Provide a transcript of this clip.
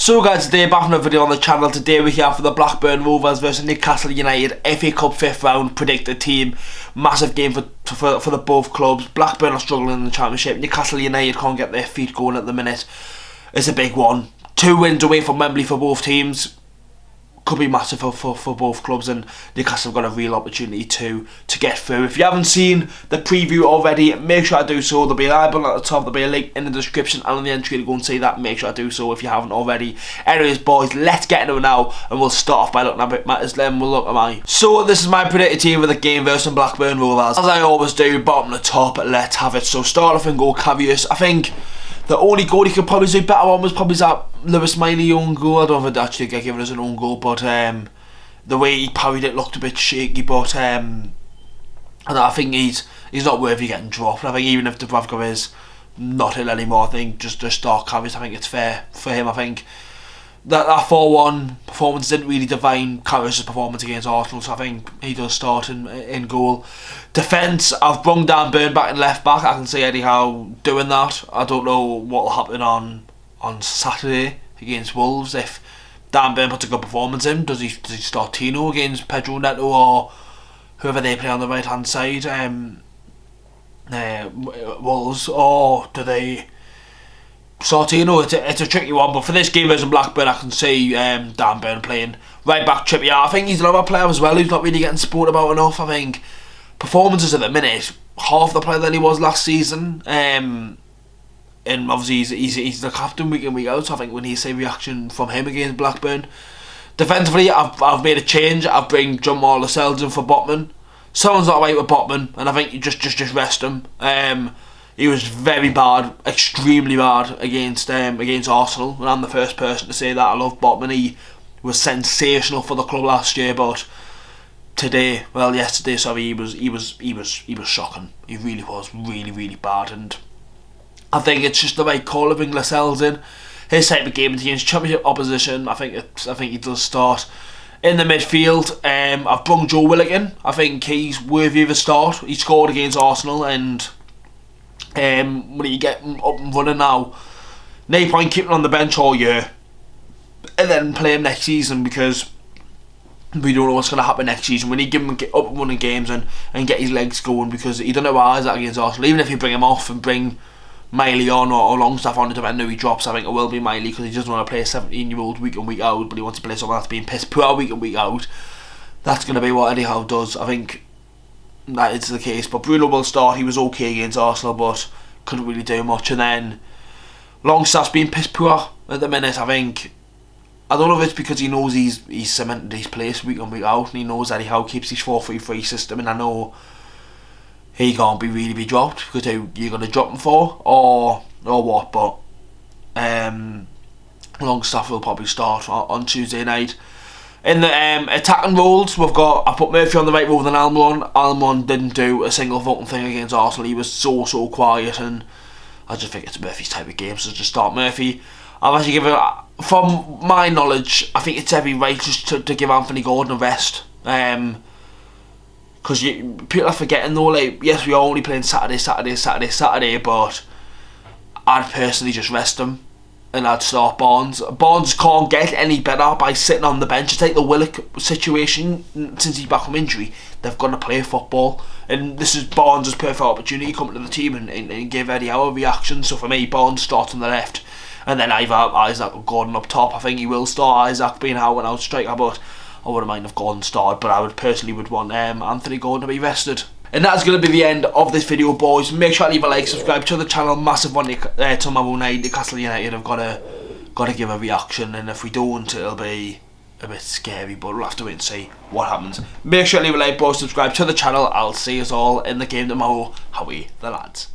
So guys, today back from a video on the channel. Today we're here for the Blackburn Rovers versus Newcastle United FA Cup 5th round predicted team. Massive game for the both clubs. Blackburn are struggling in the Championship. Newcastle United can't get their feet going at the minute. It's a big one. 2 wins away from Wembley for both teams. Could be massive for both clubs, and Newcastle have got a real opportunity to get through. If you haven't seen the preview already, make sure to do so. There'll be an eye button at the top, there'll be a link in the description and on the entry to go and see that. Make sure to do so if you haven't already. Anyways boys, let's get into it now, and we'll start off by looking at it matters, then we'll look at mine. So this is my predicted team for the game versus Blackburn Rovers. As I always do, bottom to top, let's have it. So start off and go Cavius. I think the only goal he could probably do better on was probably that Lewis Miley own goal. I don't think that actually get given as an own goal, but the way he parried it looked a bit shaky. But and I think he's not worthy getting dropped. I think even if Dubravka is not in anymore, I think just start Cavius. I think it's fair for him. I think that 4-1 performance didn't really define Cavius' performance against Arsenal, so I think he does start in goal. Defence, I've brung Dan Burn back in left back. I can see Eddie Howe doing that. I don't know what will happen on Saturday against Wolves. If Dan Burn puts a good performance in, does he start Tino against Pedro Neto or whoever they play on the right hand side, Wolves, or do they start Tino? It's a tricky one, but for this game versus Blackburn, I can see Dan Burn playing right back. Trippier, I think he's another player as well who's not really getting spoken about enough. I think performances at the minute, half the player than he was last season. And obviously he's the captain week in week out, so I think we need to see reaction from him against Blackburn. Defensively, I've made a change. I've bring John Lascelles in for Botman. Someone's not right with Botman, and I think you just rest him. He was very bad, extremely bad against Arsenal, and I'm the first person to say that. I love Botman. He was sensational for the club last year, but yesterday, sorry, he was shocking. He really was, really bad, and I think it's just the right call of bringing Lascelles in. His type of game against Championship opposition, I think he does start in the midfield. I've brung Joe Willock. I think he's worthy of a start. He scored against Arsenal, and when you get up and running now, no point keeping on the bench all year and then play him next season, because we don't know what's going to happen next season. We need to give him up and running games and get his legs going, because he don't know why Isaac against Arsenal. Even if you bring him off and bring Miley on or Longstaff on, depending who he drops, I think it will be Miley, because he doesn't want to play a 17-year-old week in week out, but he wants to play someone that's been piss poor week in week out. That's going to be what Eddie Howe does. I think that is the case. But Bruno will start. He was okay against Arsenal, but couldn't really do much. And then Longstaff's been piss poor at the minute. I don't know if it's because he knows he's cemented his place week in week out, and he knows Eddie Howe keeps his 4-3-3 system, and I know he can't really be dropped, because who you're going to drop him for, or what. But Longstaff will probably start on Tuesday night. In the attacking roles, I put Murphy on the right role than Almiron. Almiron didn't do a single fucking thing against Arsenal. He was so quiet, and I just think it's Murphy's type of game, so just start Murphy. I've actually given, from my knowledge, I think it's every right just to give Anthony Gordon a rest. Because people are forgetting though, like, yes, we are only playing Saturday, but I'd personally just rest him, and I'd start Barnes. Barnes can't get any better by sitting on the bench. It's like the Willock situation. Since he's back from injury, they've got to play football, and this is Barnes' perfect opportunity coming to the team and give Eddie Howe a reaction. So for me, Barnes starts on the left, and then either Isaac or Gordon up top. I think he will start Isaac, being Howe and out striker, but I wouldn't mind if Gordon started, but I would want Anthony Gordon to be rested. And that's going to be the end of this video, boys. Make sure to leave a like, subscribe to the channel. Massive one tomorrow night. Newcastle United have got to give a reaction, and if we don't, it'll be a bit scary, but we'll have to wait and see what happens. Make sure to leave a like, boys, subscribe to the channel. I'll see us all in the game tomorrow. Howie the lads.